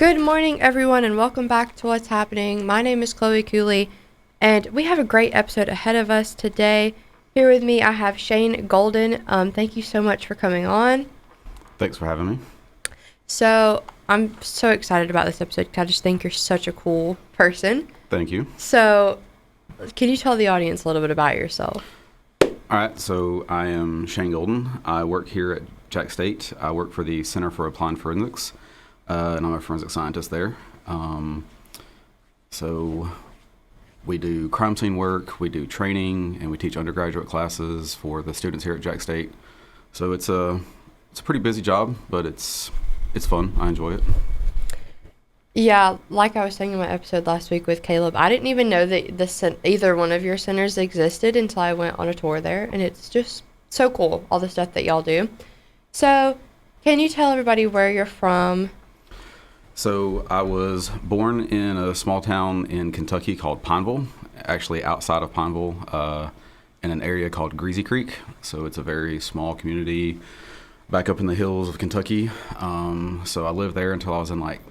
Good morning, everyone, and welcome back to What's Happening. My name is Chloe Cooley, and we have a great episode ahead of us today. Here with me, I have Shane Golden. Thank you so much for coming on. Thanks for having me. So, I'm so excited about this episode because I just think you're such a cool person. Thank you. So, can you tell the audience a little bit about yourself? All right, so I am Shane Golden. I work here at Jack State. I work for the Center for Applied Forensics, and I'm a forensic scientist there. So we do crime scene work, we do training, and we teach undergraduate classes for the students here at Jack State. So it's a pretty busy job, but it's fun. I enjoy it. Yeah, like I was saying in my episode last week with Caleb, I didn't even know that either one of your centers existed until I went on a tour there, and it's just so cool, all the stuff that y'all do. So, can you tell everybody where you're from? So I was born in a small town in Kentucky called Pineville, actually outside of Pineville, in an area called Greasy Creek. So it's a very small community back up in the hills of Kentucky. So I lived there until I was in like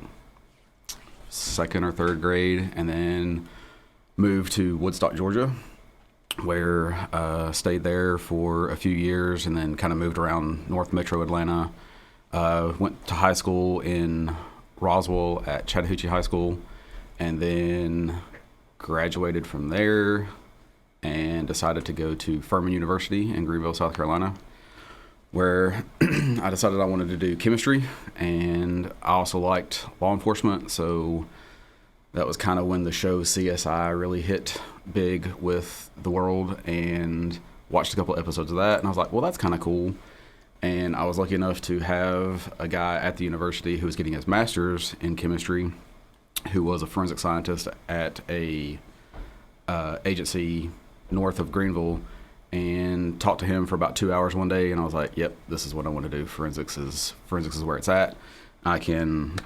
second or third grade, and then moved to Woodstock, Georgia, where stayed there for a few years, and then kind of moved around North Metro Atlanta. Went to high school in Roswell at Chattahoochee High School, and then graduated from there and decided to go to Furman University in Greenville, South Carolina, where I decided I wanted to do chemistry, and I also liked law enforcement, so that was kind of when the show CSI really hit big with the world, and watched a couple episodes of that, and I was like, well, that's kind of cool. And I was lucky enough to have a guy at the university who was getting his master's in chemistry, who was a forensic scientist at a agency north of Greenville, and talked to him for about 2 hours one day, and I was like, yep, this is what I want to do. Forensics is where it's at. I can,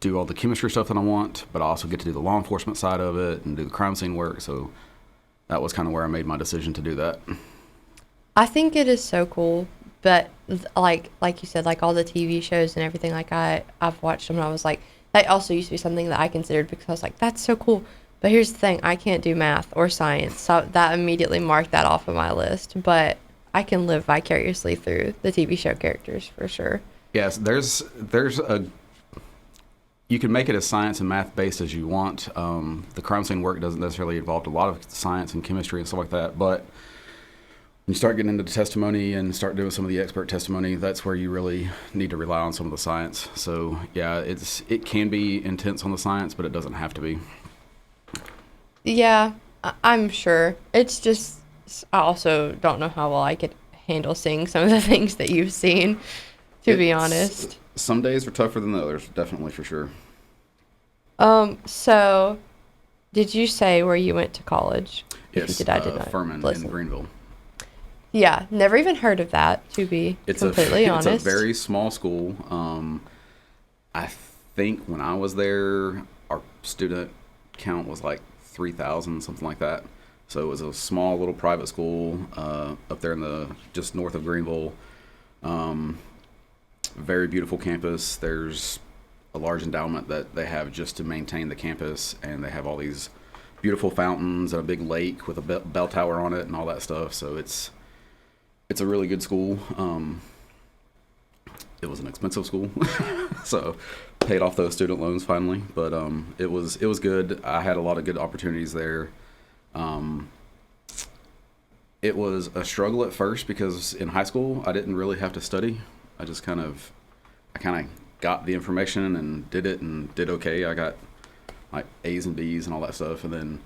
do all the chemistry stuff that I want, but I also get to do the law enforcement side of it and do the crime scene work. So that was kind of where I made my decision to do that. I think it is so cool, but like you said, like all the TV shows and everything, like I've watched them, and I was like, that also used to be something that I considered because I was like, that's so cool. But here's the thing, I can't do math or science, so that immediately marked that off of my list. But I can live vicariously through the TV show characters for sure. Yes, you can make it as science and math based as you want. The crime scene work doesn't necessarily involve a lot of science and chemistry and stuff like that, but when you start getting into the testimony and start doing some of the expert testimony, that's where you really need to rely on some of the science. So yeah, it can be intense on the science, but it doesn't have to be. Yeah, I'm sure. It's just, I also don't know how well I could handle seeing some of the things that you've seen, to be honest. Some days are tougher than the others, definitely, for sure. So, did you say where you went to college? Yes, if you did, I did not Furman listen. in Greenville. Yeah, never even heard of that, to be completely honest. It's a very small school. I think when I was there, our student count was like 3,000, something like that. So it was a small little private school up there just north of Greenville. Very beautiful campus. There's a large endowment that they have just to maintain the campus, and they have all these beautiful fountains and a big lake with a bell tower on it and all that stuff. So it's a really good school. It was an expensive school, so paid off those student loans finally. But it was good. I had a lot of good opportunities there. It was a struggle at first because in high school I didn't really have to study. I kind of got the information and did it and did okay. I got like A's and B's and all that stuff, and then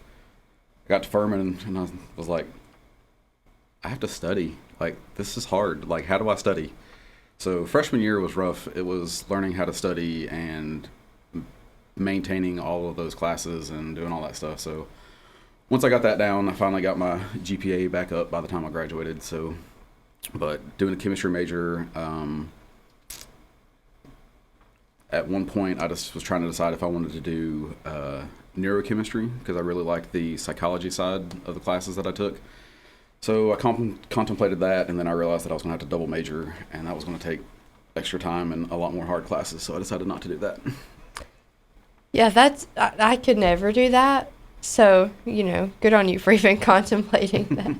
I got to Furman and I was like, I have to study. Like, this is hard. Like, how do I study? So freshman year was rough. It was learning how to study and maintaining all of those classes and doing all that stuff. So once I got that down, I finally got my GPA back up by the time I graduated. So, but doing a chemistry major, at one point I just was trying to decide if I wanted to do neurochemistry, because I really liked the psychology side of the classes that I took. So I contemplated that, and then I realized that I was going to have to double major, and that was going to take extra time and a lot more hard classes, so I decided not to do that. Yeah, I could never do that. So, good on you for even contemplating that.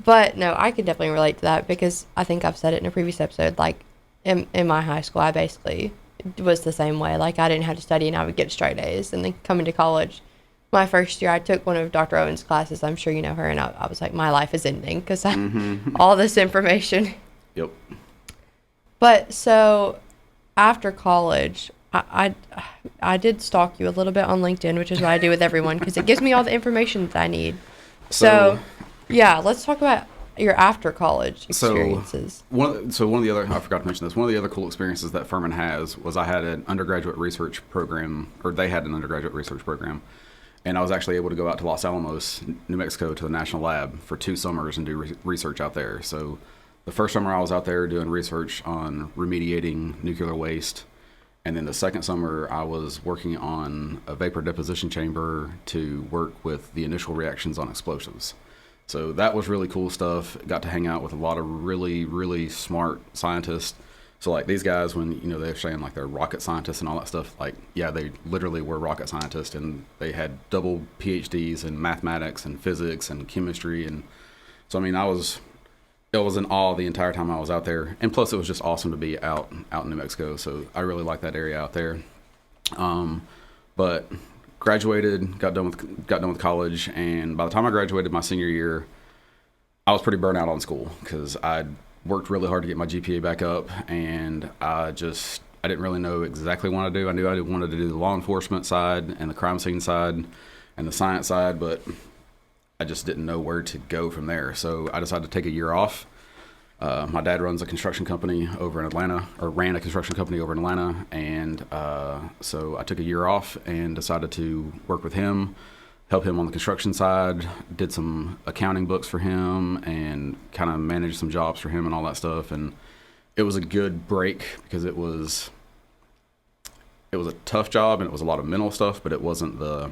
But no, I could definitely relate to that because I think I've said it in a previous episode. Like, in my high school, I basically was the same way. Like, I didn't have to study and I would get straight A's. And then coming to college, my first year, I took one of Dr. Owen's classes. I'm sure you know her. And I was like, my life is ending because all this information. Yep. But so after college, I did stalk you a little bit on LinkedIn, which is what I do with everyone because it gives me all the information that I need. So yeah, let's talk about your after college experiences. One of the other, I forgot to mention this, one of the other cool experiences that Furman has was I had an undergraduate research program, or they had an undergraduate research program, and I was actually able to go out to Los Alamos, New Mexico, to the National Lab for 2 summers and do research out there. So the first summer I was out there doing research on remediating nuclear waste. And then the second summer, I was working on a vapor deposition chamber to work with the initial reactions on explosives. So that was really cool stuff. Got to hang out with a lot of really, really smart scientists. So like these guys, when they're saying like they're rocket scientists and all that stuff, like yeah, they literally were rocket scientists, and they had double PhDs in mathematics and physics and chemistry. And so I mean, I was in awe the entire time I was out there, and plus it was just awesome to be out in New Mexico. So I really like that area out there. But graduated, got done with college, and by the time I graduated my senior year, I was pretty burnt out on school because I'd worked really hard to get my GPA back up, and I didn't really know exactly what to do. I knew I wanted to do the law enforcement side and the crime scene side and the science side, but I just didn't know where to go from there. So I decided to take a year off. My dad runs a construction company over in Atlanta, or ran a construction company over in Atlanta. And so I took a year off and decided to work with him, help him on the construction side, did some accounting books for him and kind of managed some jobs for him and all that stuff. And it was a good break because it was a tough job and it was a lot of mental stuff, but it wasn't the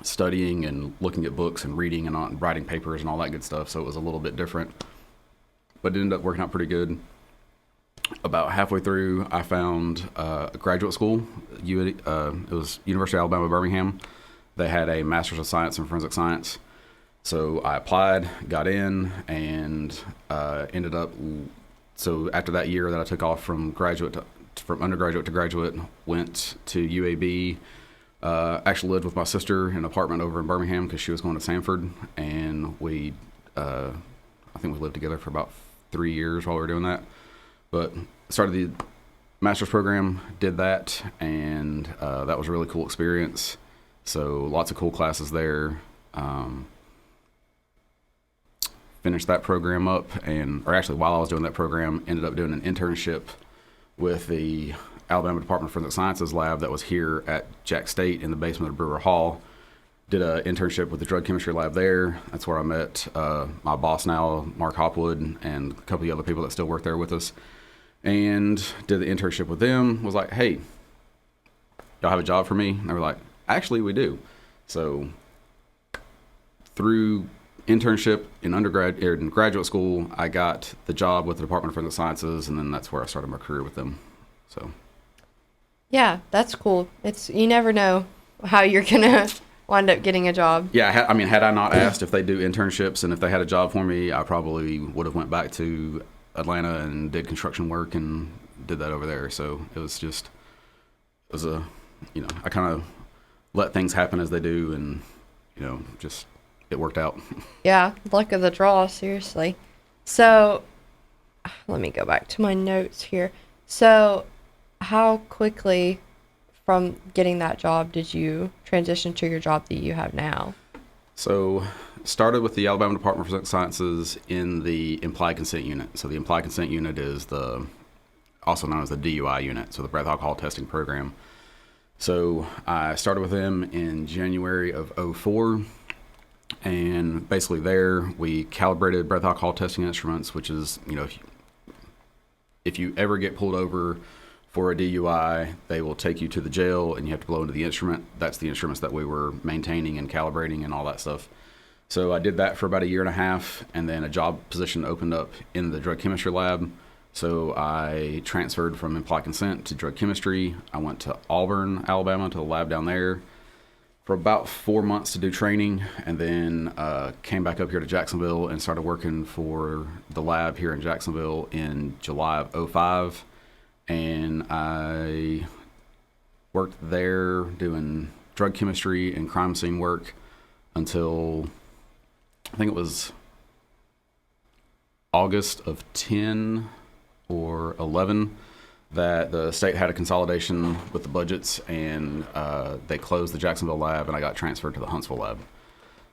studying and looking at books and reading and writing papers and all that good stuff. So it was a little bit different, but it ended up working out pretty good. About halfway through, I found a graduate school. It was University of Alabama, Birmingham. They had a Master's of Science in Forensic Science. So I applied, got in, and ended up. So after that year that I took off from undergraduate to graduate, went to UAB. Actually lived with my sister in an apartment over in Birmingham because she was going to Sanford, and I think we lived together for about 3 years while we were doing that. But started the master's program, did that, and that was a really cool experience. So lots of cool classes there. Finished that program up, or actually while I was doing that program, ended up doing an internship with the Alabama Department of Forensic Sciences lab that was here at Jack State in the basement of Brewer Hall. Did an internship with the drug chemistry lab there. That's where I met my boss now, Mark Hopwood, and a couple of the other people that still work there with us. And did the internship with them. Was like, hey, y'all have a job for me? And they were like, actually, we do. So through internship in graduate school, I got the job with the Department of Forensic Sciences, and then that's where I started my career with them. So. Yeah, that's cool. You never know how you're gonna wind up getting a job. Yeah, had I not asked if they do internships and if they had a job for me, I probably would have went back to Atlanta and did construction work and did that over there. So I kind of let things happen as they do, and just it worked out. Yeah, luck of the draw, seriously. So let me go back to my notes here. So how quickly from getting that job did you transition to your job that you have now? So started with the Alabama Department of Forensic Sciences in the implied consent unit. So the implied consent unit is also known as the DUI unit, so the breath alcohol testing program. So I started with them in January of 2004, and basically there we calibrated breath alcohol testing instruments, which is, if you ever get pulled over for a DUI, they will take you to the jail and you have to blow into the instrument. That's the instruments that we were maintaining and calibrating and all that stuff. So I did that for about a year and a half, and then a job position opened up in the drug chemistry lab. So I transferred from implied consent to drug chemistry. I went to Auburn, Alabama, to the lab down there for about 4 months to do training, and then came back up here to Jacksonville and started working for the lab here in Jacksonville in July of '05. And I worked there doing drug chemistry and crime scene work until I think it was August of 10 or 11 that the state had a consolidation with the budgets, and they closed the Jacksonville lab, and I got transferred to the Huntsville lab.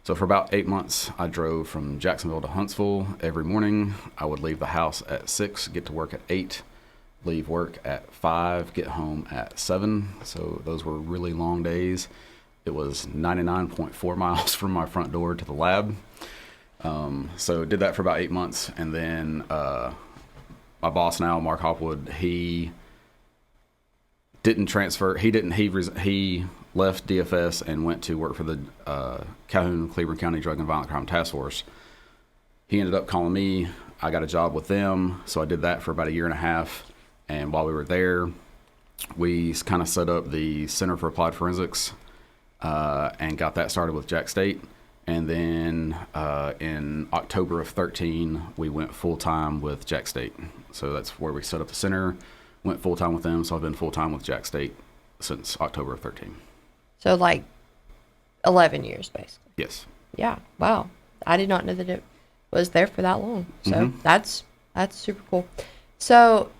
So for about 8 months, I drove from Jacksonville to Huntsville every morning. I would leave the house at 6, get to work at 8, leave work at 5, get home at 7. So those were really long days. It was 99.4 miles from my front door to the lab. So did that for about 8 months, and then my boss now, Mark Hopwood, he didn't transfer. He left DFS and went to work for the Calhoun-Cleburne County Drug and Violent Crime Task Force. He ended up calling me. I got a job with them, so I did that for about a year and a half. And while we were there, we kind of set up the Center for Applied Forensics and got that started with Jack State. And then in October of 13, we went full-time with Jack State. So that's where we set up the center, went full-time with them. So I've been full-time with Jack State since October of 13. So like 11 years, basically. Yes. Yeah. Wow. I did not know that it was there for that long. So that's super cool. So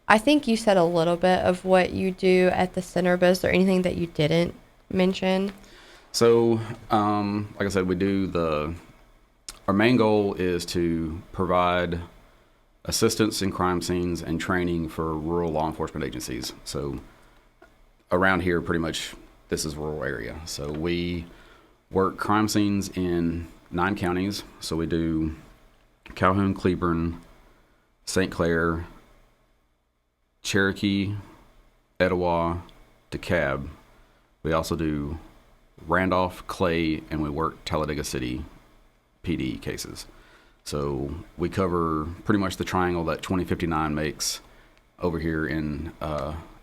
I think you said a little bit of what you do at the center, but is there anything that you didn't mention? So, like I said, our main goal is to provide assistance in crime scenes and training for rural law enforcement agencies. So around here, pretty much, this is rural area. So we work crime scenes in 9 counties. So we do Calhoun, Cleburne, St. Clair, Cherokee, Etowah, DeKalb. We also do Randolph, Clay, and we work Talladega City PD cases. So we cover pretty much the triangle that 2059 makes over here in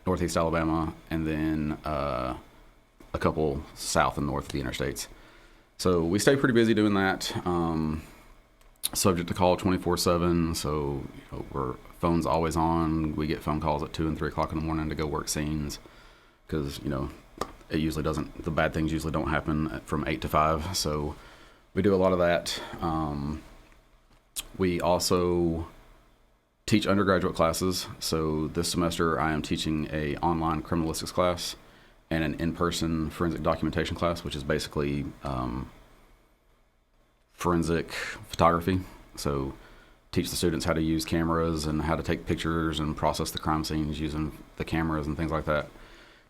northeast Alabama, and then a couple south and north of the interstates. So we stay pretty busy doing that. Subject to call 24/7. So we're phones always on. We get phone calls at 2 and 3 o'clock in the morning to go work scenes because it usually doesn't. The bad things usually don't happen from 8 to 5. So we do a lot of that. We also teach undergraduate classes. So this semester I am teaching a online criminalistics class and an in-person forensic documentation class, which is basically forensic photography. So teach the students how to use cameras and how to take pictures and process the crime scenes using the cameras and things like that.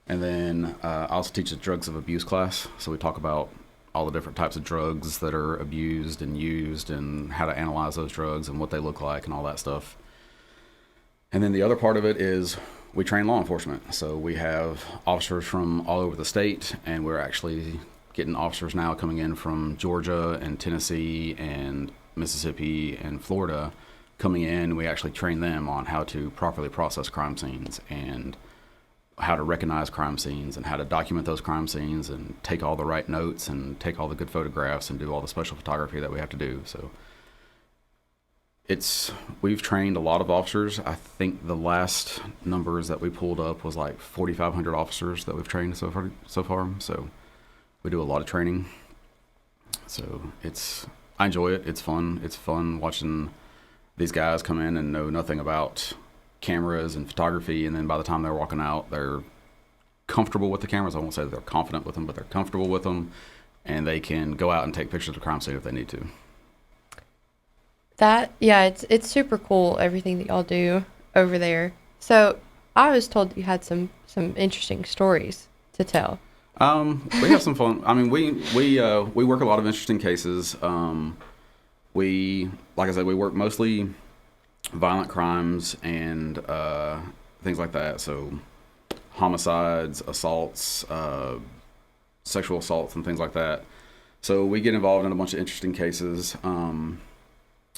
And then I also teach a drugs of abuse class. So we talk about all the different types of drugs that are abused and used and how to analyze those drugs and what they look like and all that stuff. And then the other part of it is we train law enforcement. So we have officers from all over the state, and we're actually getting officers now coming in from Georgia and Tennessee and Mississippi and Florida coming in. We actually train them on how to properly process crime scenes and how to recognize crime scenes and how to document those crime scenes and take all the right notes and take all the good photographs and do all the special photography that we have to do. So we've trained a lot of officers. I think the last numbers that we pulled up was like 4,500 officers that we've trained so far. So we do a lot of training. So I enjoy it. It's fun. It's fun watching these guys come in and know nothing about cameras and photography, and then by the time they're walking out, they're comfortable with the cameras. I won't say that they're confident with them, but they're comfortable with them, and they can go out and take pictures of the crime scene if they need to. It's super cool, everything that y'all do over there. So I was told you had some interesting stories to tell. We have some fun. I mean, we work a lot of interesting cases. Like I said, we work mostly violent crimes and things like that. So homicides, assaults, sexual assaults, and things like that. So we get involved in a bunch of interesting cases.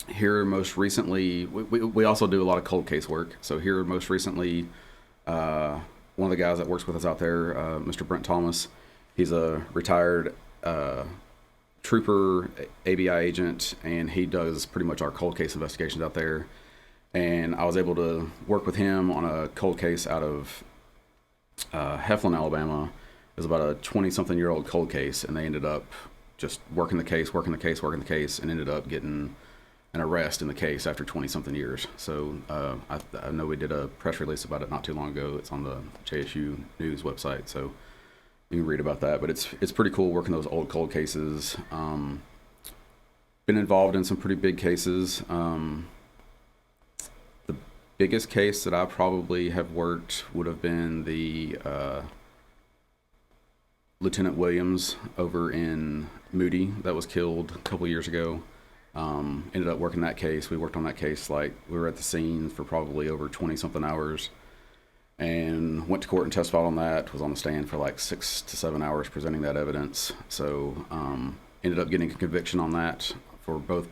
Here most recently, we also do a lot of cold case work. So here most recently, one of the guys that works with us out there, Mr. Brent Thomas, he's a retired trooper, ABI agent, and he does pretty much our cold case investigations out there. And I was able to work with him on a cold case out of Heflin, Alabama. It was about a 20-something-year-old cold case, and they ended up just working the case, and ended up getting an arrest in the case after 20-something years. So I know we did a press release about it not too long ago. It's on the JSU News website, so you can read about that. But it's pretty cool working those old cold cases. Been involved in some pretty big cases. The biggest case that I probably have worked would have been the Lieutenant Williams over in Moody that was killed a couple years ago. Ended up working that case. We worked on that case like we were at the scene for probably over 20-something hours, and went to court and testified on that. Was on the stand for like 6 to 7 hours presenting that evidence. So ended up getting a conviction on that for both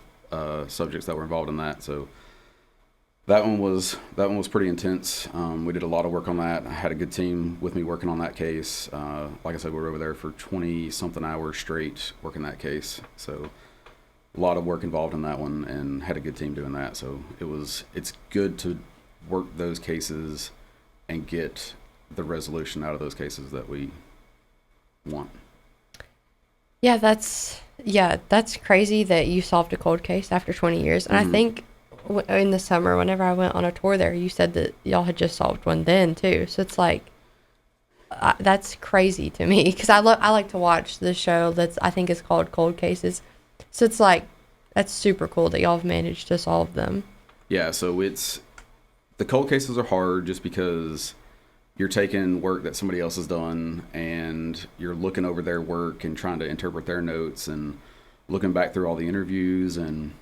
subjects that were involved in that. So that one was pretty intense. We did a lot of work on that. I had a good team with me working on that case. Like I said, we were over there for 20-something hours straight working that case. So a lot of work involved in that one, and had a good team doing that. So it's good to work those cases and get the resolution out of those cases that we want. Yeah, that's crazy that you solved a cold case after 20 years. And I think in the summer, whenever I went on a tour there, you said that y'all had just solved one then too. So it's like, that's crazy to me, because I like to watch the show I think is called Cold Cases. So it's like, that's super cool that y'all have managed to solve them. Yeah, so the cold cases are hard just because you're taking work that somebody else has done, and you're looking over their work and trying to interpret their notes and looking back through all the interviews, and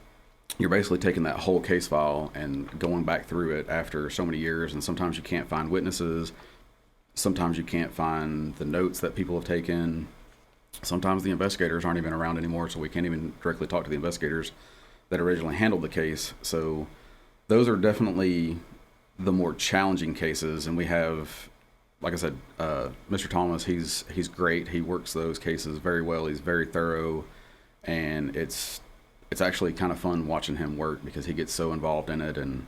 you're basically taking that whole case file and going back through it after so many years. And sometimes you can't find witnesses. Sometimes you can't find the notes that people have taken. Sometimes the investigators aren't even around anymore, so we can't even directly talk to the investigators that originally handled the case. So those are definitely the more challenging cases. And we have, like I said, Mr. Thomas, he's great. He works those cases very well. He's very thorough, and it's actually kind of fun watching him work because he gets so involved in it. And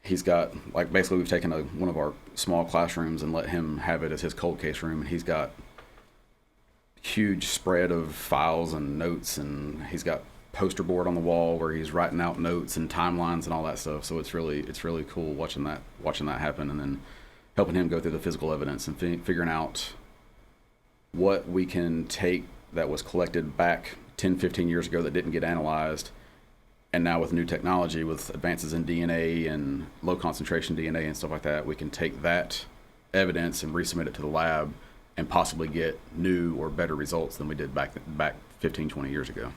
he's got, like, basically we've taken one of our small classrooms and let him have it as his cold case room, and he's got huge spread of files and notes, and he's got poster board on the wall where he's writing out notes and timelines and all that stuff. So it's really cool watching that happen, and then helping him go through the physical evidence and figuring out what we can take that was collected back 10-15 years ago that didn't get analyzed, and now with new technology, with advances in DNA and low concentration DNA and stuff like that, we can take that evidence and resubmit it to the lab and possibly get new or better results than we did back 15-20 years ago.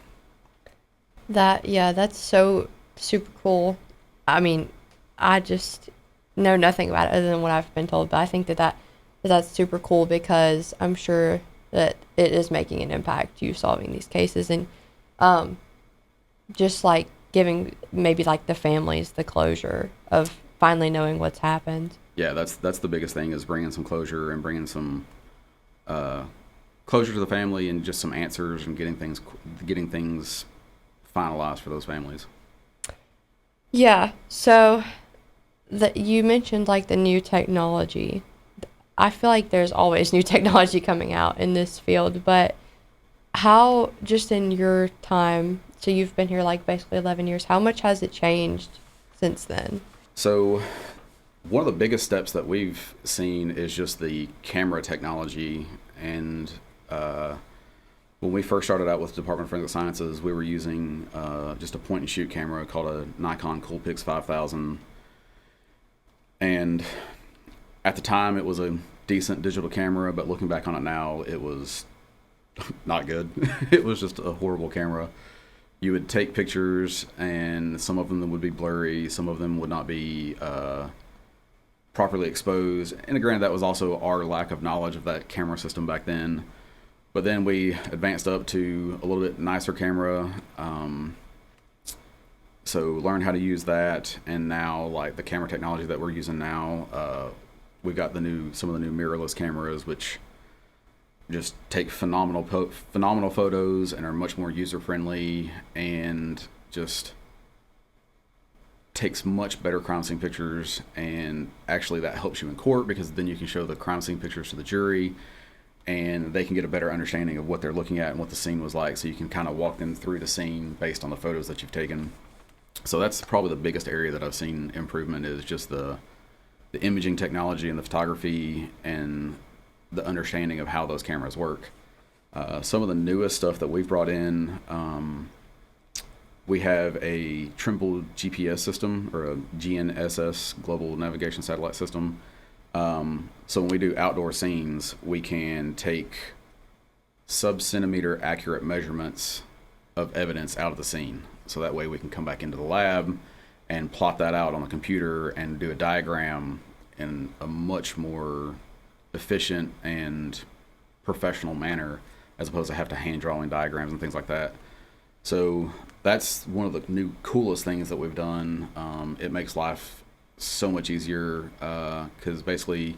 That's so super cool. I mean, I just know nothing about it other than what I've been told, but I think that's super cool, because I'm sure that it is making an impact, you solving these cases, and just like giving maybe like the families the closure of finally knowing what's happened. Yeah, that's the biggest thing, is bringing some closure and bringing some closure to the family, and just some answers, and getting things finalized for those families. Yeah. So you mentioned like the new technology. I feel like there's always new technology coming out in this field, but how, just in your time, so you've been here like basically 11 years, how much has it changed since then? So one of the biggest steps that we've seen is just the camera technology. And when we first started out with the Department of Forensic Sciences, we were using just a point and shoot camera called a Nikon Coolpix 5000. And at the time, it was a decent digital camera, but looking back on it now, it was not good. It was just a horrible camera. You would take pictures, and some of them would be blurry, some of them would not be properly exposed. And granted, that was also our lack of knowledge of that camera system back then. But then we advanced up to a little bit nicer camera, So learn how to use that, and now like the camera technology that we're using now, we've got some of the new mirrorless cameras, which just take phenomenal photos and are much more user friendly, and just takes much better crime scene pictures. And actually that helps you in court, because then you can show the crime scene pictures to the jury, and they can get a better understanding of what they're looking at and what the scene was like, so you can kind of walk them through the scene based on the photos that you've taken. So that's probably the biggest area that I've seen improvement, is just the imaging technology and the photography and the understanding of how those cameras work. Some of the newest stuff that we've brought in, we have a Trimble GPS system, or a GNSS, Global Navigation Satellite System. So when we do outdoor scenes, we can take sub-centimeter accurate measurements of evidence out of the scene. So that way we can come back into the lab and plot that out on the computer and do a diagram in a much more efficient and professional manner, as opposed to have to hand drawing diagrams and things like that. So that's one of the new coolest things that we've done. It makes life so much easier, because basically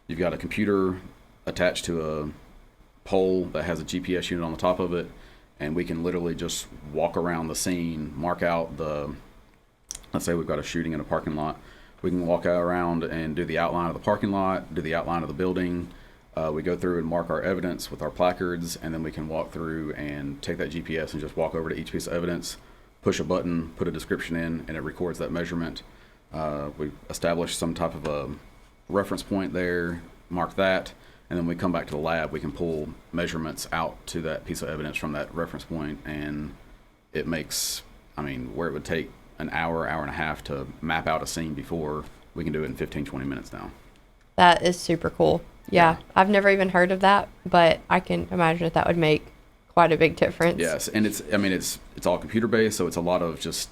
you've got a computer attached to a pole that has a GPS unit on the top of it, and we can literally just walk around the scene, mark out let's say we've got a shooting in a parking lot. We can walk out around and do the outline of the parking lot, do the outline of the building. We go through and mark our evidence with our placards, and then we can walk through and take that GPS and just walk over to each piece of evidence, push a button, put a description in, and it records that measurement. We establish some type of a reference point there, mark that, and then we come back to the lab. We can pull measurements out to that piece of evidence from that reference point, and it makes, where it would take an hour and a half to map out a scene before, we can do it in 15-20 minutes now. That is super cool. Yeah, I've never even heard of that, but I can imagine that would make quite a big difference. Yes, and it's all computer based, so it's a lot of just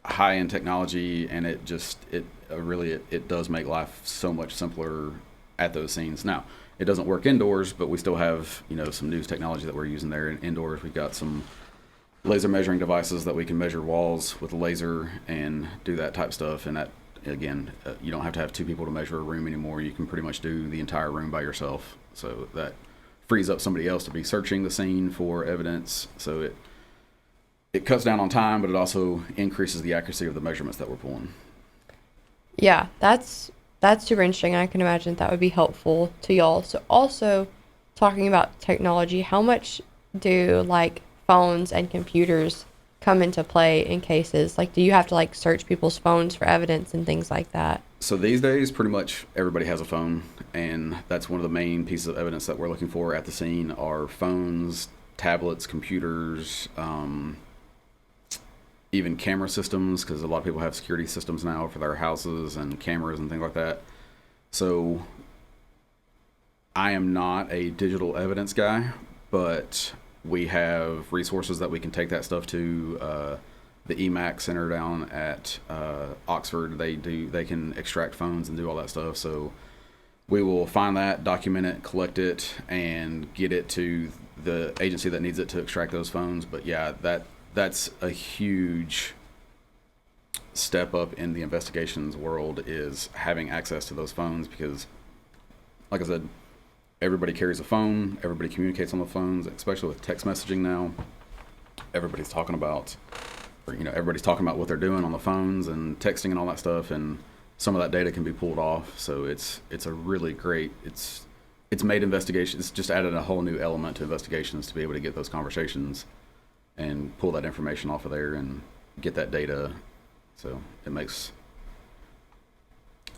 high end technology, and it does make life so much simpler at those scenes. Now, it doesn't work indoors, but we still have some news technology that we're using there. Indoors, we've got some laser measuring devices that we can measure walls with a laser and do that type stuff. And that, again, you don't have to have two people to measure a room anymore. You can pretty much do the entire room by yourself. So that frees up somebody else to be searching the scene for evidence. So it cuts down on time, but it also increases the accuracy of the measurements that we're pulling. Yeah, that's super interesting. I can imagine that would be helpful to y'all. So also, talking about technology, how much do phones and computers come into play in cases? Do you have to search people's phones for evidence and things like that? So these days, pretty much everybody has a phone, and that's one of the main pieces of evidence that we're looking for at the scene are phones, tablets, computers, even camera systems, because a lot of people have security systems now for their houses and cameras and things like that. So I am not a digital evidence guy, but we have resources that we can take that stuff to. The EMAC Center down at Oxford, they can extract phones and do all that stuff. So we will find that, document it, collect it, and get it to the agency that needs it to extract those phones. But yeah, that's a huge step up in the investigations world, is having access to those phones, because like I said, everybody carries a phone, everybody communicates on the phones, especially with text messaging now. Everybody's talking about what they're doing on the phones and texting and all that stuff, and some of that data can be pulled off. So it's a really great, it's made investigations, it's just added a whole new element to investigations to be able to get those conversations and pull that information off of there and get that data. So it makes,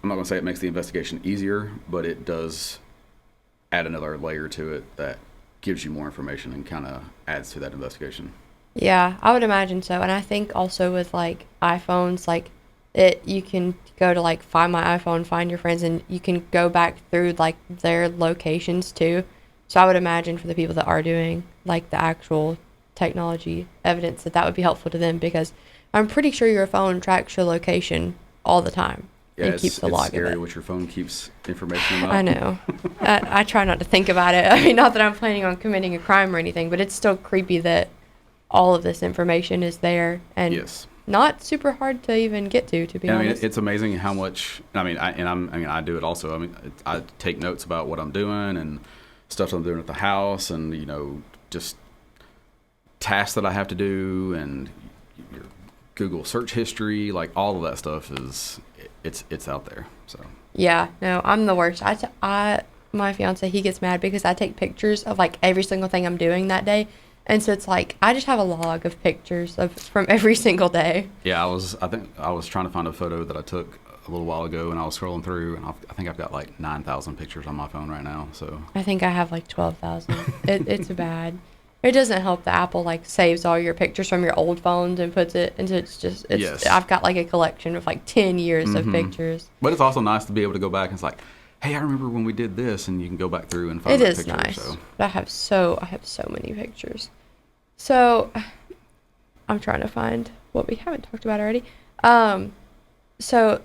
I'm not going to say it makes the investigation easier, but it does add another layer to it that gives you more information and kind of adds to that investigation. Yeah, I would imagine so. And I think also with iPhones, you can go to Find My iPhone, find your friends, and you can go back through their locations too. So I would imagine for the people that are doing the actual technology evidence, that would be helpful to them, because I'm pretty sure your phone tracks your location all the time. Yeah, and keeps the log of it. It's scary what your phone keeps information about. I know. I try not to think about it. Not that I'm planning on committing a crime or anything, but it's still creepy that all of this information is there. And yes. not super hard to even get to be And I mean, honest. it's amazing how much. I mean, I do it also. I mean, I take notes about what I'm doing and stuff I'm doing at the house, and just tasks that I have to do, and your Google search history, like all of that stuff it's out there. So Yeah, no, I'm the worst. My fiance, he gets mad because I take pictures of like every single thing I'm doing that day. And so it's like I just have a log of pictures from every single day. yeah, I think I was trying to find a photo that I took a little while ago, and I was scrolling through, and I think I've got like 9,000 pictures on my phone right now. So I think I have like 12,000. It's bad. It doesn't help that Apple like saves all your pictures from your old phones and puts it into Yes. I've got like a collection of like 10 years of pictures. But it's also nice to be able to go back and it's like, hey, I remember when we did this, and you can go back through and find It that is picture. nice. So. But I have so many pictures. So I'm trying to find what we haven't talked about already. So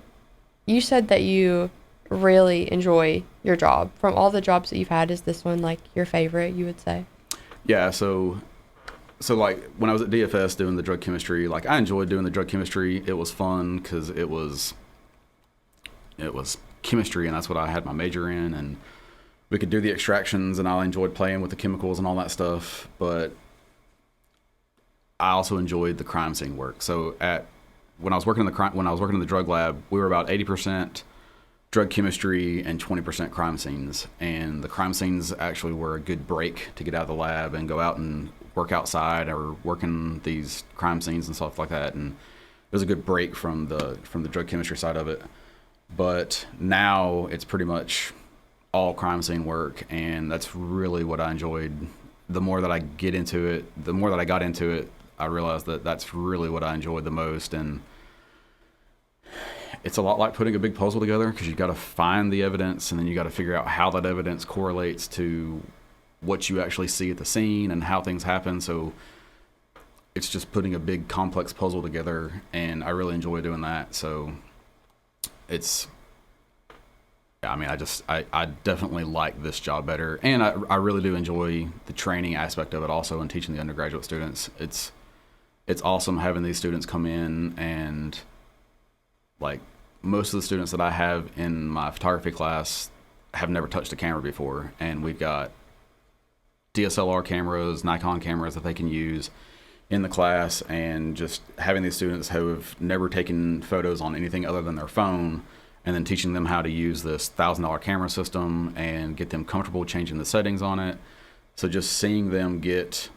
you said that you really enjoy your job. From all the jobs that you've had, is this one like your favorite, you would say? Yeah, so like when I was at DFS doing the drug chemistry, like I enjoyed doing the drug chemistry. It was fun because it was chemistry, and that's what I had my major in, and we could do the extractions, and I enjoyed playing with the chemicals and all that stuff. But I also enjoyed the crime scene work. So when I was working in the drug lab, we were about 80% drug chemistry and 20% crime scenes. And the crime scenes actually were a good break to get out of the lab and go out and work outside or work in these crime scenes and stuff like that. And it was a good break from the drug chemistry side of it. But now it's pretty much all crime scene work, and that's really what I enjoyed. The more that I got into it, I realized that that's really what I enjoyed the most. And it's a lot like putting a big puzzle together, because you've got to find the evidence, and then you got to figure out how that evidence correlates to what you actually see at the scene and how things happen. So it's just putting a big complex puzzle together, and I really enjoy doing that. So I definitely like this job better, and I really do enjoy the training aspect of it also, and teaching the undergraduate students. It's awesome having these students come in, and like most of the students that I have in my photography class have never touched a camera before, and we've got DSLR cameras, Nikon cameras that they can use in the class, and just having these students who have never taken photos on anything other than their phone, and then teaching them how to use this $1,000 camera system and get them comfortable changing the settings on it. So just seeing them get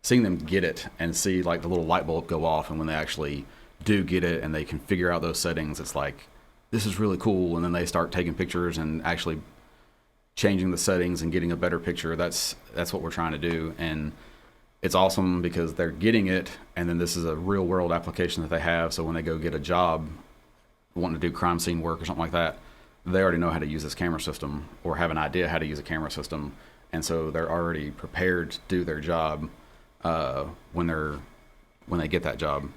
it and see like the little light bulb go off, and when they actually do get it and they can figure out those settings, it's like, this is really cool. And then they start taking pictures and actually changing the settings and getting a better picture. That's what we're trying to do. And it's awesome because they're getting it, and then this is a real world application that they have. So when they go get a job wanting to do crime scene work or something like that, they already know how to use this camera system, or have an idea how to use a camera system. And so they're already prepared to do their job when they get that job.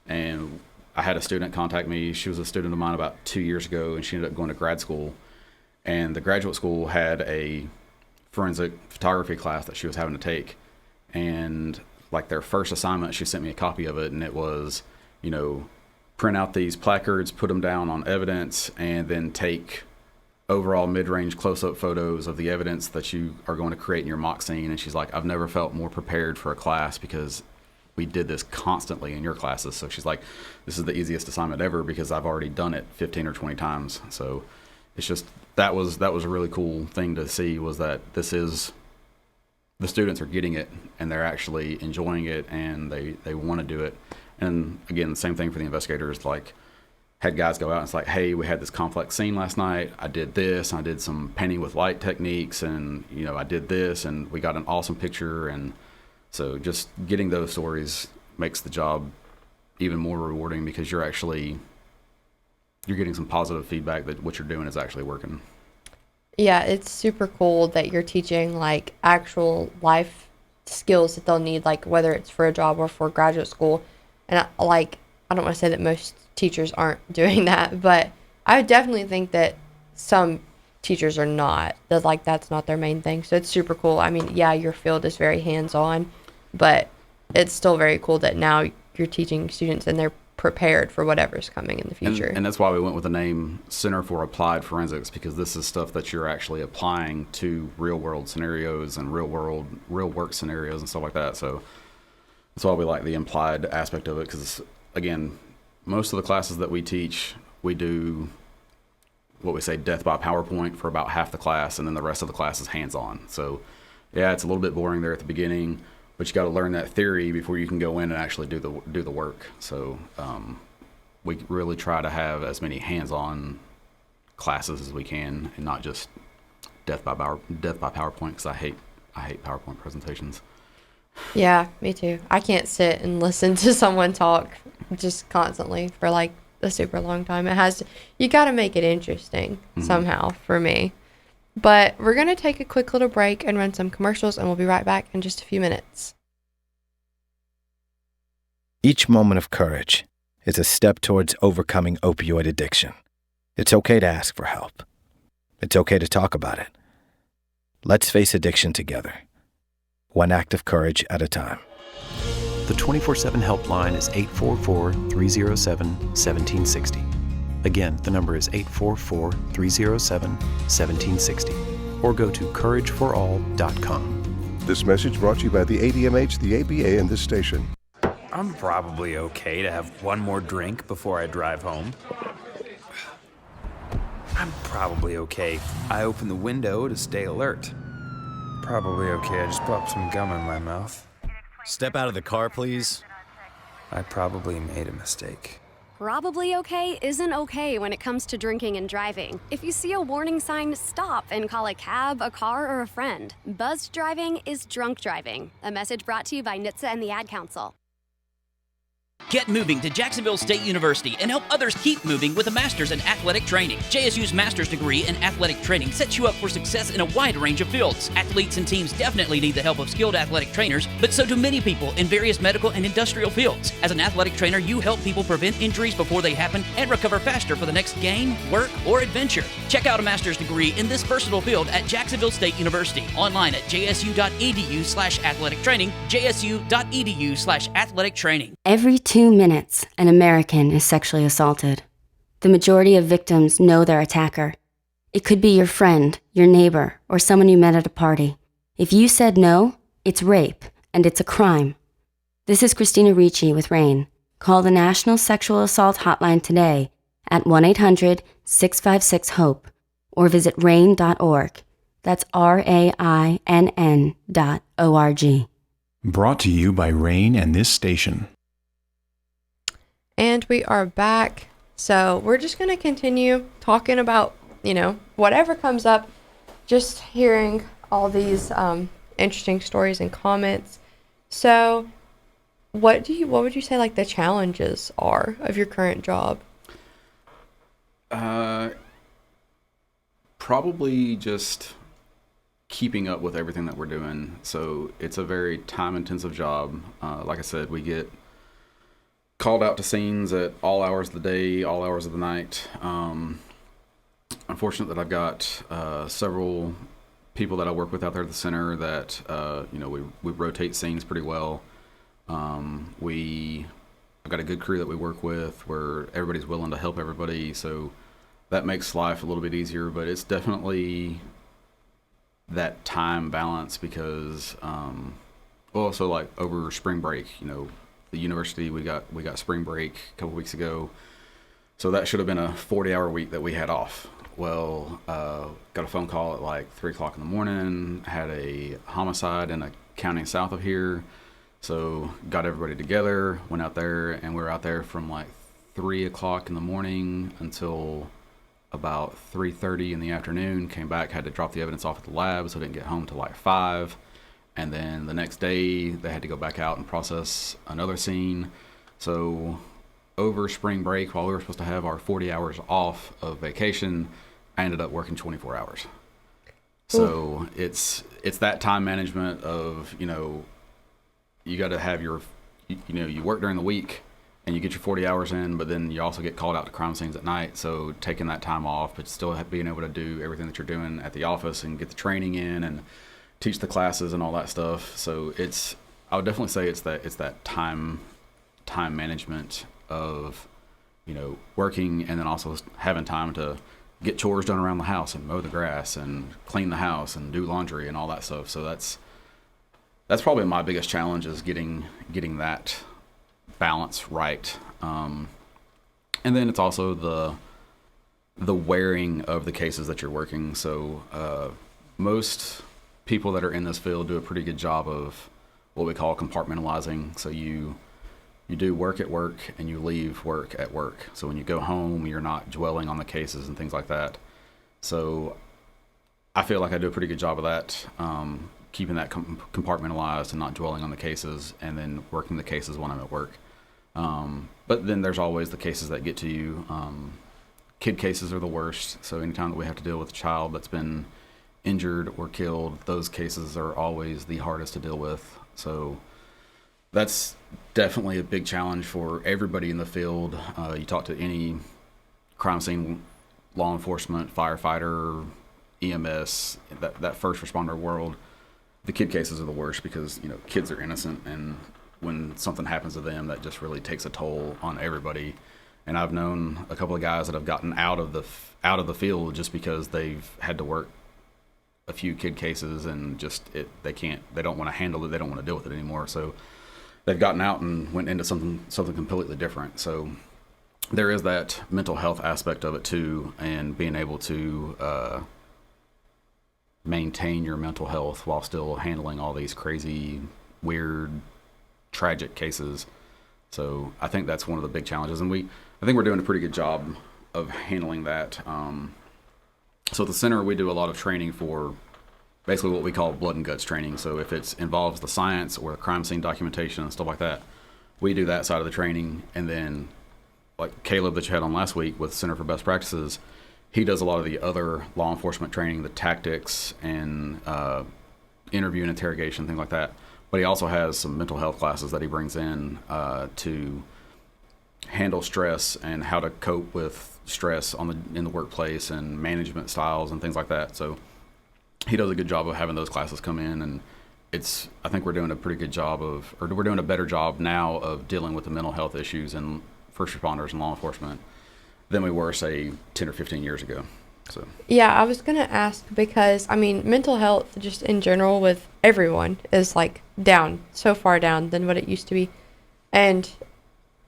And I had a student contact me. She was a student of mine about 2 years ago, and she ended up going to grad school. And the graduate school had a forensic photography class that she was having to take. And like their first assignment, she sent me a copy of it, and it was, print out these placards, put them down on evidence, and then take overall mid-range close-up photos of the evidence that you are going to create in your mock scene. And she's like, I've never felt more prepared for a class, because we did this constantly in your classes. So she's like, this is the easiest assignment ever, because I've already done it 15 or 20 times. So it's just, that was a really cool thing to see, was that the students are getting it, and they're actually enjoying it, and they want to do it. And again, the same thing for the investigators. Like, had guys go out and it's like, hey, we had this complex scene last night. I did this, and I did some painting with light techniques, and I did this, and we got an awesome picture. And so just getting those stories makes the job even more rewarding, because you're getting some positive feedback that what you're doing is actually working. Yeah, it's super cool that you're teaching like actual life skills that they'll need, like whether it's for a job or for graduate school. And I don't want to say that most teachers aren't doing that, but I definitely think that some teachers are not. That's not their main thing. So it's super cool. I mean, yeah, your field is very hands-on, but it's still very cool that now you're teaching students and they're prepared for whatever's coming in the future. And that's why we went with the name Center for Applied Forensics, because this is stuff that you're actually applying to real world scenarios and real work scenarios and stuff like that. So that's why we like the implied aspect of it, because again, most of the classes that we teach, we do what we say death by PowerPoint for about half the class, and then the rest of the class is hands-on. So yeah, it's a little bit boring there at the beginning, but you got to learn that theory before you can go in and actually do the work. So we really try to have as many hands-on classes as we can, and not just death by PowerPoint, because I hate PowerPoint presentations. Yeah, me too. I can't sit and listen to someone talk just constantly for like a super long time. You got to make it interesting somehow for me. But we're going to take a quick little break and run some commercials, and we'll be right back in just a few minutes. Each moment of courage is a step towards overcoming opioid addiction. It's okay to ask for help. It's okay to talk about it. Let's face addiction together. One act of courage at a time. The 24/7 helpline is 844-307-1760. Again, the number is 844-307-1760. Or go to courageforall.com. This message brought to you by the ADMH, the ABA, and this station. I'm probably okay to have one more drink before I drive home. I'm probably okay. I open the window to stay alert. Probably okay. I just popped some gum in my mouth. Step out of the car, please. I probably made a mistake. Probably okay isn't okay when it comes to drinking and driving. If you see a warning sign, stop and call a cab, a car, or a friend. Buzzed driving is drunk driving. A message brought to you by NHTSA and the Ad Council. Get moving to Jacksonville State University and help others keep moving with a master's in athletic training. JSU's master's degree in athletic training sets you up for success in a wide range of fields. Athletes and teams definitely need the help of skilled athletic trainers, but so do many people in various medical and industrial fields. As an athletic trainer, you help people prevent injuries before they happen and recover faster for the next game, work, or adventure. Check out a master's degree in this versatile field at Jacksonville State University. Online at jsu.edu/athletic training, jsu.edu/athletic training. Every 2 minutes, an American is sexually assaulted. The majority of victims know their attacker. It could be your friend, your neighbor, or someone you met at a party. If you said no, it's rape, and it's a crime. This is Christina Ricci with RAIN. Call the National Sexual Assault Hotline today at 1-800-656-HOPE or visit RAIN.org. That's RAINN.org. Brought to you by RAIN and this station. And we are back. So we're just going to continue talking about, whatever comes up, just hearing all these interesting stories and comments. So what would you say like the challenges are of your current job? Probably just keeping up with everything that we're doing. So it's a very time-intensive job. Like I said, we get called out to scenes at all hours of the day, all hours of the night. I'm fortunate that I've got several people that I work with out there at the center that, we rotate scenes pretty well. I've got a good crew that we work with where everybody's willing to help everybody. So that makes life a little bit easier, but it's definitely that time balance because, also like over spring break, the university, we got spring break a couple weeks ago. So that should have been a 40-hour week that we had off. Well, got a phone call at like 3 o'clock in the morning, had a homicide in a county south of here. So got everybody together, went out there, and we were out there from like 3 o'clock in the morning until about 3:30 in the afternoon. Came back, had to drop the evidence off at the lab, so I didn't get home till like 5. And then the next day, they had to go back out and process another scene. So over spring break, while we were supposed to have our 40 hours off of vacation, I ended up working 24 hours. So it's that time management of, you got to have you work during the week and you get your 40 hours in, but then you also get called out to crime scenes at night. So taking that time off, but still being able to do everything that you're doing at the office and get the training in and teach the classes and all that stuff. So I would definitely say it's that time management of, working and then also having time to get chores done around the house and mow the grass and clean the house and do laundry and all that stuff. So that's probably my biggest challenge, is getting that balance right. And then it's also the wearing of the cases that you're working. So most people that are in this field do a pretty good job of what we call compartmentalizing. So you do work at work and you leave work at work. So when you go home, you're not dwelling on the cases and things like that. So I feel like I do a pretty good job of that, keeping that compartmentalized and not dwelling on the cases, and then working the cases when I'm at work. But then there's always the cases that get to you. Kid cases are the worst. So anytime that we have to deal with a child that's been injured or killed, those cases are always the hardest to deal with. So that's definitely a big challenge for everybody in the field. You talk to any crime scene, law enforcement, firefighter, EMS, that first responder world, the kid cases are the worst because, kids are innocent, and when something happens to them, that just really takes a toll on everybody. And I've known a couple of guys that have gotten out of the field just because they've had to work a few kid cases, and they don't want to handle it, they don't want to deal with it anymore. So they've gotten out and went into something completely different. So there is that mental health aspect of it too, and being able to maintain your mental health while still handling all these crazy, weird, tragic cases. So I think that's one of the big challenges, and I think we're doing a pretty good job of handling that. So at the center, we do a lot of training for basically what we call blood and guts training. So if it involves the science or the crime scene documentation and stuff like that, we do that side of the training. And then like Caleb that you had on last week with Center for Best Practices, he does a lot of the other law enforcement training, the tactics and interview and interrogation, things like that. But he also has some mental health classes that he brings in to handle stress and how to cope with stress in the workplace and management styles and things like that. So he does a good job of having those classes come in, and I think we're doing a pretty good job we're doing a better job now of dealing with the mental health issues in first responders and law enforcement than we were, say, 10 or 15 years ago. So yeah, I was gonna ask because mental health just in general with everyone is like down, so far down than what it used to be, and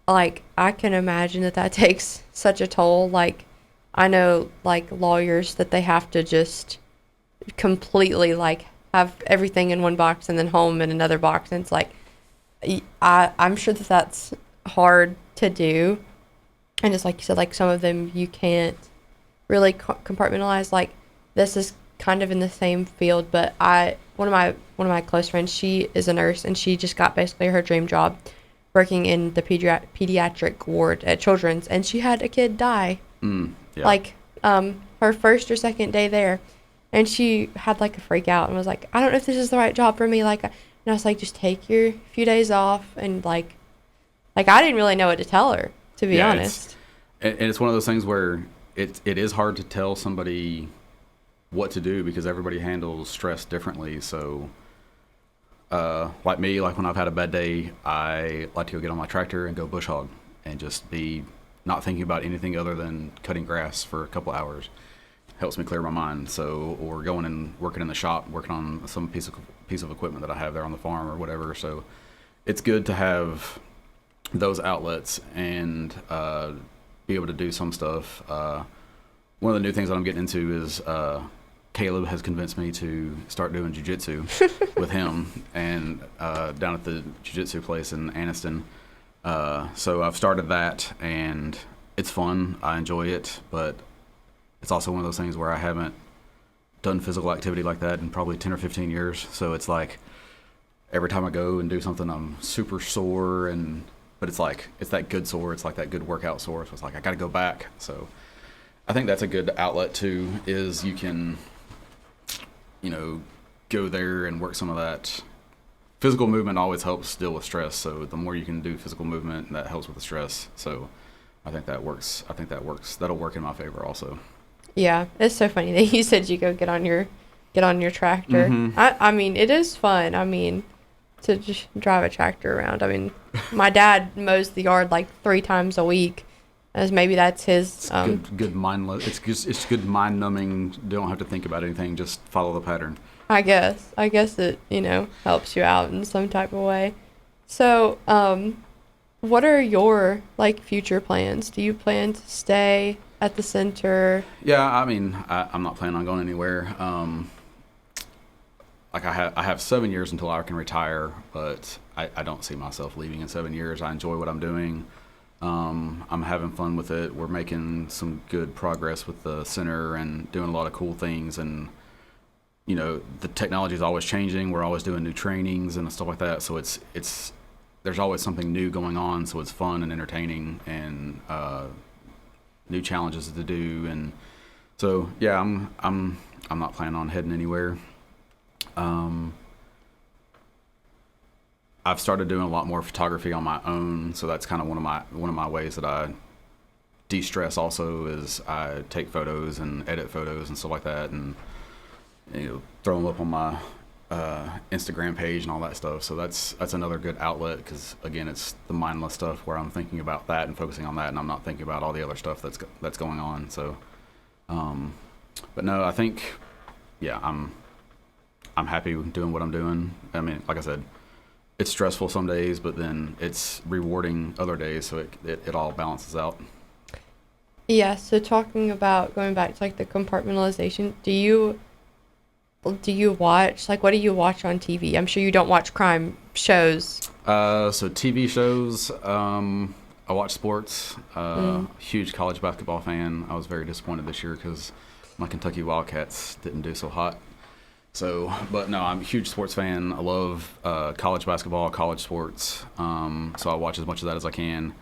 like I can imagine that takes such a toll. Like I know like lawyers that they have to just completely like have everything in one box and then home in another box, and it's like I'm sure that that's hard to do, and just like you said, like some of them you can't really compartmentalize. Like this is kind of in the same field, but one of my close friends, she is a nurse, and she just got basically her dream job working in the pediatric ward at Children's, and she had a kid die like her first or second day there, and she had like a freak out and was like, I don't know if this is the right job for me, and I was like, just take your few days off, and like I didn't really know what to tell her, to be honest. It's one of those things where it is hard to tell somebody what to do because everybody handles stress differently. So like me, like when I've had a bad day, I like to go get on my tractor and go bush hog and just be not thinking about anything other than cutting grass for a couple hours. Helps me clear my mind. So, or going and working in the shop, working on some piece of equipment that I have there on the farm or whatever. So it's good to have those outlets and be able to do some stuff. One of the new things that I'm getting into is Caleb has convinced me to start doing jiu-jitsu with him and down at the jiu-jitsu place in Anniston. So I've started that, and it's fun. I enjoy it, but it's also one of those things where I haven't done physical activity like that in probably 10 or 15 years. So it's like every time I go and do something, I'm super sore, but it's like, it's that good sore. It's like that good workout sore. So it's like, I got to go back. So I think that's a good outlet too, is you can, go there and work some of that. Physical movement always helps deal with stress. So the more you can do physical movement, that helps with the stress. So I think that works. That'll work in my favor also. Yeah, it's so funny that you said you go get on your tractor. Mm-hmm. I mean, it is fun. I mean, to just drive a tractor around. I mean, my dad mows the yard like 3 times a week, as maybe that's his. Good mindless. It's good mind numbing. Don't have to think about anything. Just follow the pattern. I guess it helps you out in some type of way. So, what are your like future plans? Do you plan to stay at the center? Yeah, I mean, I'm not planning on going anywhere. Like I have 7 years until I can retire, but I don't see myself leaving in 7 years. I enjoy what I'm doing. I'm having fun with it. We're making some good progress with the center and doing a lot of cool things. And, the technology is always changing. We're always doing new trainings and stuff like that. So there's always something new going on. So it's fun and entertaining and new challenges to do. And so, yeah, I'm not planning on heading anywhere. I've started doing a lot more photography on my own, so that's kind of one of my ways that I de-stress. Also, is I take photos and edit photos and stuff like that, and throw them up on my Instagram page and all that stuff. So that's another good outlet, because again, it's the mindless stuff where I'm thinking about that and focusing on that, and I'm not thinking about all the other stuff that's going on. So, but no, I think, yeah, I'm happy doing what I'm doing. I mean, like I said, it's stressful some days, but then it's rewarding other days, so it all balances out. Yeah, so talking about going back to like the compartmentalization, do you watch, like, what do you watch on TV? I'm sure you don't watch crime shows. So TV shows, I watch sports. Huge college basketball fan. I was very disappointed this year because my Kentucky Wildcats didn't do so hot. So, but no, I'm a huge sports fan. I love college basketball, college sports. So I watch as much of that as I can.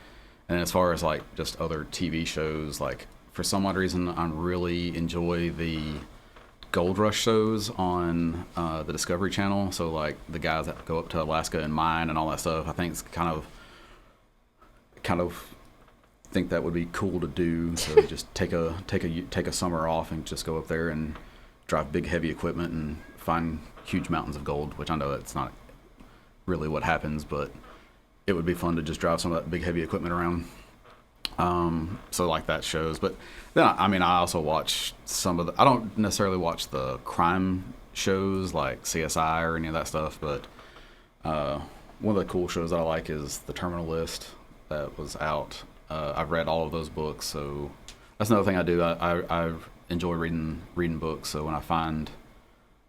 And as far as like just other TV shows, like for some odd reason, I really enjoy the gold rush shows on the Discovery Channel. So like the guys that go up to Alaska and mine and all that stuff. I think it's kind of think that would be cool to do. So just take a summer off and just go up there and drive big heavy equipment and find huge mountains of gold, which I know that's not really what happens, but it would be fun to just drive some of that big heavy equipment around. So like that shows. But then, I mean, I also watch I don't necessarily watch the crime shows like CSI or any of that stuff, but one of the cool shows that I like is The Terminal List that was out. I've read all of those books, so that's another thing I do. I enjoy reading books, so when I find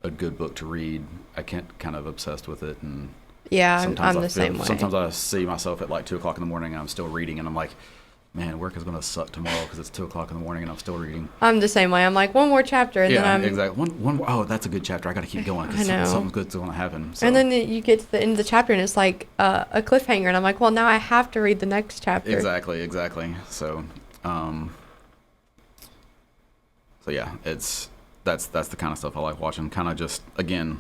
a good book to read, I get kind of obsessed with it. And yeah, I'm the same way. Sometimes I see myself at like 2 o'clock in the morning and I'm still reading, and I'm like, man, work is going to suck tomorrow because it's 2 o'clock in the morning and I'm still reading. I'm the same way. I'm like, one more chapter, and then I'm exactly one more. Oh, that's a good chapter. I got to keep going because something good's going to happen. So. And then you get to the end of the chapter and it's like a cliffhanger, and I'm like, well, now I have to read the next chapter. Exactly. So, so yeah, that's the kind of stuff I like watching. Kind of just, again,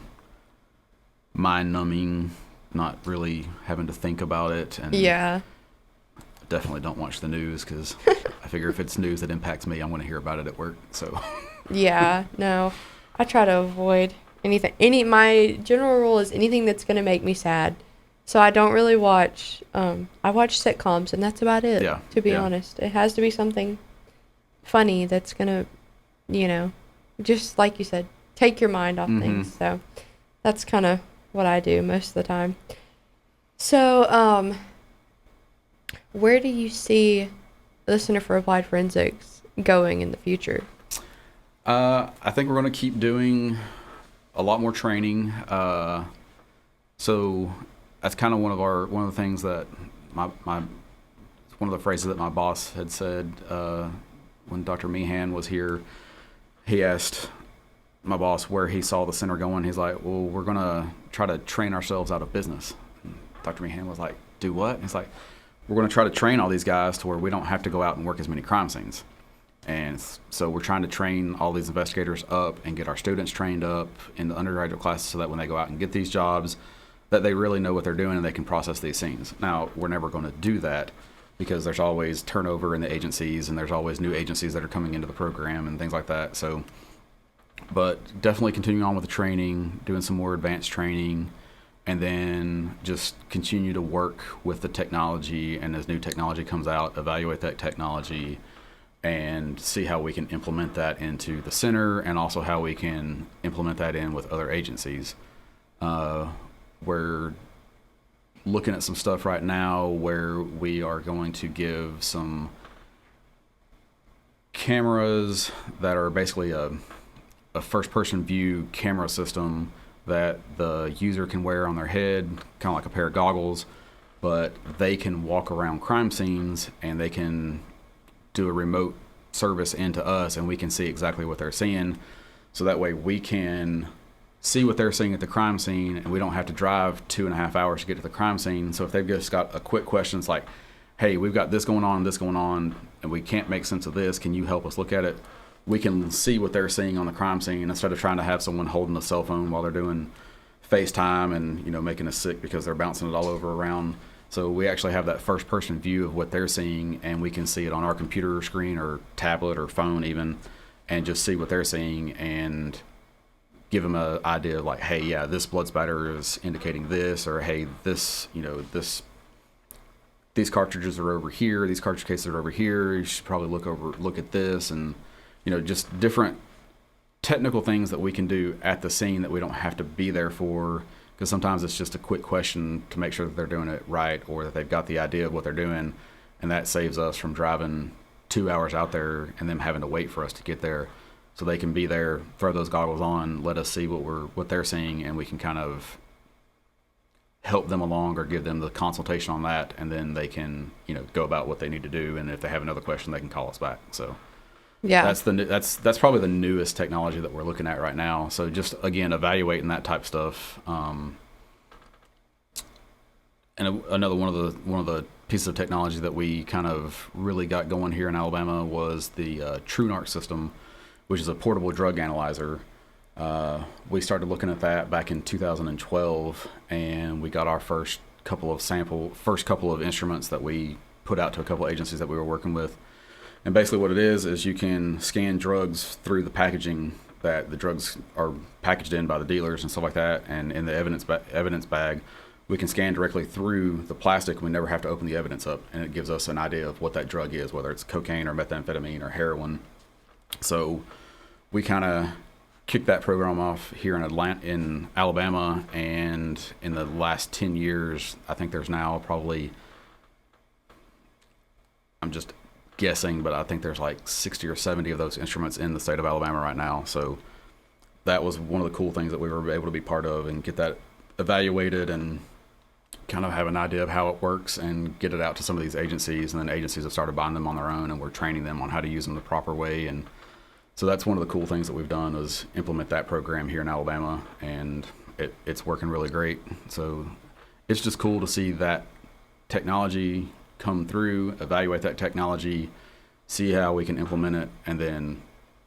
mind numbing, not really having to think about it. And yeah. Definitely don't watch the news because I figure if it's news that impacts me, I'm going to hear about it at work. So. Yeah, no, I try to avoid anything. My general rule is anything that's going to make me sad. So I don't really watch. I watch sitcoms, and that's about it. Yeah. To be honest, it has to be something funny that's gonna, just like you said, take your mind off things. So that's kind of what I do most of the time. So, where do you see the Center for Applied Forensics going in the future? I think we're going to keep doing a lot more training. So that's kind of one of the things that one of the phrases that my boss had said when Dr. Meehan was here. He asked my boss where he saw the center going. He's like, well, we're going to try to train ourselves out of business. And Dr. Meehan was like, do what? And he's like, we're going to try to train all these guys to where we don't have to go out and work as many crime scenes. And so we're trying to train all these investigators up and get our students trained up in the undergraduate classes so that when they go out and get these jobs, that they really know what they're doing and they can process these scenes. Now, we're never going to do that because there's always turnover in the agencies and there's always new agencies that are coming into the program and things like that. So, but definitely continuing on with the training, doing some more advanced training, and then just continue to work with the technology, and as new technology comes out, evaluate that technology and see how we can implement that into the center, and also how we can implement that in with other agencies. We're looking at some stuff right now where we are going to give some cameras that are basically a first-person view camera system that the user can wear on their head, kind of like a pair of goggles, but they can walk around crime scenes and they can do a remote service into us, and we can see exactly what they're seeing. So that way we can see what they're seeing at the crime scene, and we don't have to drive 2.5 hours to get to the crime scene. So if they've just got a quick question, it's like, hey, we've got this going on, and we can't make sense of this. Can you help us look at it? We can see what they're seeing on the crime scene instead of trying to have someone holding a cell phone while they're doing FaceTime and, making us sick because they're bouncing it all over around. So we actually have that first person view of what they're seeing, and we can see it on our computer screen or tablet or phone even, and just see what they're seeing and give them an idea of like, hey, yeah, this blood spatter is indicating this, or hey, this, these cartridges are over here, these cartridge cases are over here, you should probably look at this, and just different technical things that we can do at the scene that we don't have to be there for, because sometimes it's just a quick question to make sure that they're doing it right, or that they've got the idea of what they're doing, and that saves us from driving 2 hours out there and them having to wait for us to get there. So they can be there, throw those goggles on, let us see what they're seeing, and we can kind of help them along or give them the consultation on that, and then they can go about what they need to do. And if they have another question, they can call us back. So yeah, that's probably the newest technology that we're looking at right now. So just again, evaluating that type of stuff. And another one of the pieces of technology that we kind of really got going here in Alabama was the TrueNarc system, which is a portable drug analyzer. We started looking at that back in 2012, and we got our first couple of instruments that we put out to a couple of agencies that we were working with. And basically what it is you can scan drugs through the packaging that the drugs are packaged in by the dealers and stuff like that, and in the evidence bag, we can scan directly through the plastic. We never have to open the evidence up, and it gives us an idea of what that drug is, whether it's cocaine or methamphetamine or heroin. So we kind of kicked that program off here in Alabama, and in the last 10 years, I think there's now probably, I'm just guessing, but I think there's like 60 or 70 of those instruments in the state of Alabama right now. So that was one of the cool things that we were able to be part of and get that evaluated and kind of have an idea of how it works and get it out to some of these agencies. And then agencies have started buying them on their own, and we're training them on how to use them the proper way. And so that's one of the cool things that we've done is implement that program here in Alabama, and it's working really great. So it's just cool to see that technology come through, evaluate that technology, see how we can implement it, and then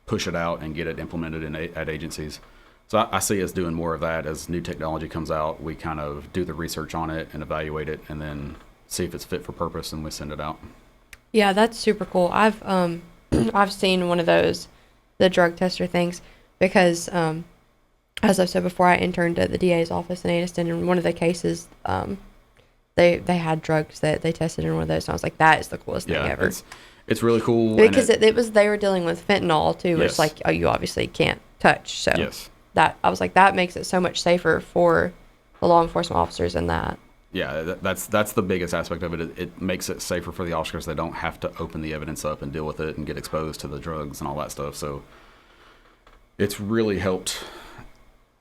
push it out and get it implemented at agencies. So I see us doing more of that as new technology comes out. We kind of do the research on it and evaluate it, and then see if it's fit for purpose, and we send it out. Yeah, that's super cool. I've seen one of those, the drug tester things, because as I've said before, I interned at the DA's office in Aniston, and one of the cases, they had drugs that they tested in one of those, and I was like, that is the coolest thing ever. It's really cool. Because they were dealing with fentanyl too, which like, you obviously can't touch. So that, I was like, that makes it so much safer for the law enforcement officers in that. Yeah, that's the biggest aspect of it. It makes it safer for the officers. They don't have to open the evidence up and deal with it and get exposed to the drugs and all that stuff. So it's really helped.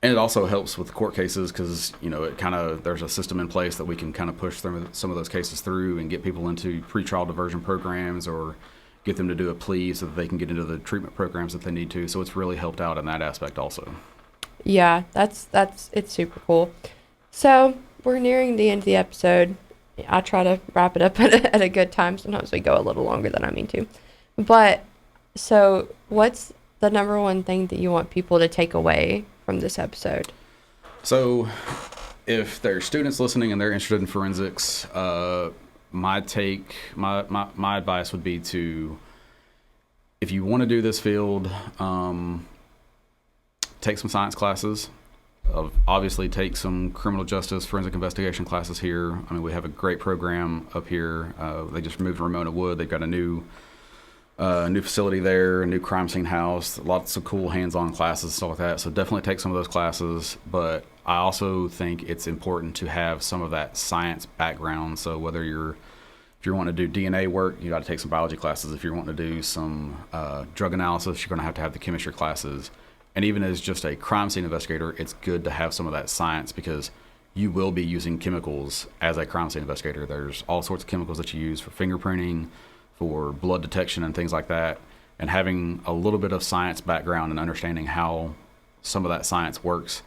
And it also helps with court cases because, it kind of, there's a system in place that we can kind of push some of those cases through and get people into pretrial diversion programs or get them to do a plea so that they can get into the treatment programs that they need to. So it's really helped out in that aspect also. Yeah, it's super cool. So we're nearing the end of the episode. I try to wrap it up at a good time. Sometimes we go a little longer than I mean to. But so what's the number one thing that you want people to take away from this episode? So if there's students listening and they're interested in forensics, my advice would be to, if you want to do this field, take some science classes, obviously take some criminal justice, forensic investigation classes here. I mean, we have a great program up here. They just moved to Ramona Wood. They've got a new facility there, a new crime scene house, lots of cool hands-on classes, stuff like that. So definitely take some of those classes. But I also think it's important to have some of that science background. So whether if you're wanting to do DNA work, you got to take some biology classes. If you're wanting to do some drug analysis, you're going to have the chemistry classes. And even as just a crime scene investigator, it's good to have some of that science because you will be using chemicals as a crime scene investigator. There's all sorts of chemicals that you use for fingerprinting, for blood detection and things like that. And having a little bit of science background and understanding how some of that science works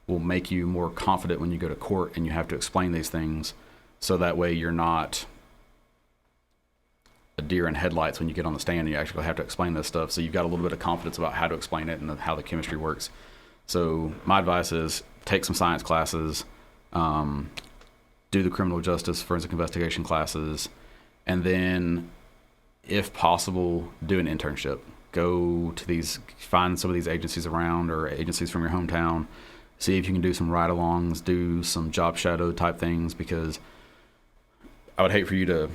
will make you more confident when you go to court and you have to explain these things. So that way you're not a deer in headlights when you get on the stand and you actually have to explain this stuff. So you've got a little bit of confidence about how to explain it and how the chemistry works. So my advice is take some science classes, do the criminal justice, forensic investigation classes, and then if possible, do an internship. Go to find some of these agencies around or agencies from your hometown, see if you can do some ride-alongs, do some job shadow type things, because I would hate for you to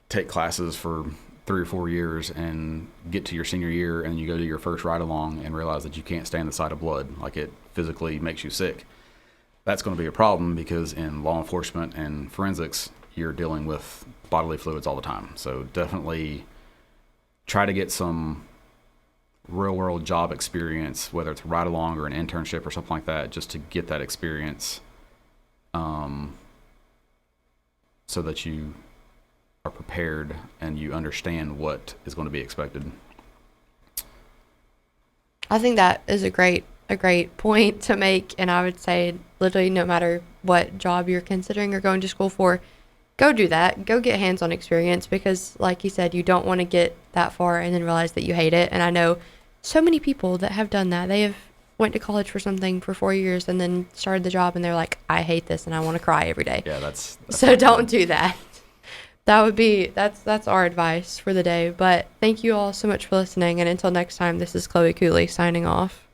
take classes for 3 or 4 years and get to your senior year and you go to your first ride-along and realize that you can't stand the sight of blood, like it physically makes you sick. That's going to be a problem because in law enforcement and forensics, you're dealing with bodily fluids all the time. So definitely try to get some real-world job experience, whether it's a ride-along or an internship or something like that, just to get that experience so that you are prepared and you understand what is going to be expected. I think that is a great point to make, and I would say literally no matter what job you're considering or going to school for, go do that. Go get hands-on experience because, like you said, you don't want to get that far and then realize that you hate it. And I know so many people that have done that. They have went to college for something for 4 years and then started the job and they're like, I hate this and I want to cry every day. Yeah, that's so don't do that. That's our advice for the day. But thank you all so much for listening. And until next time, this is Chloe Cooley signing off.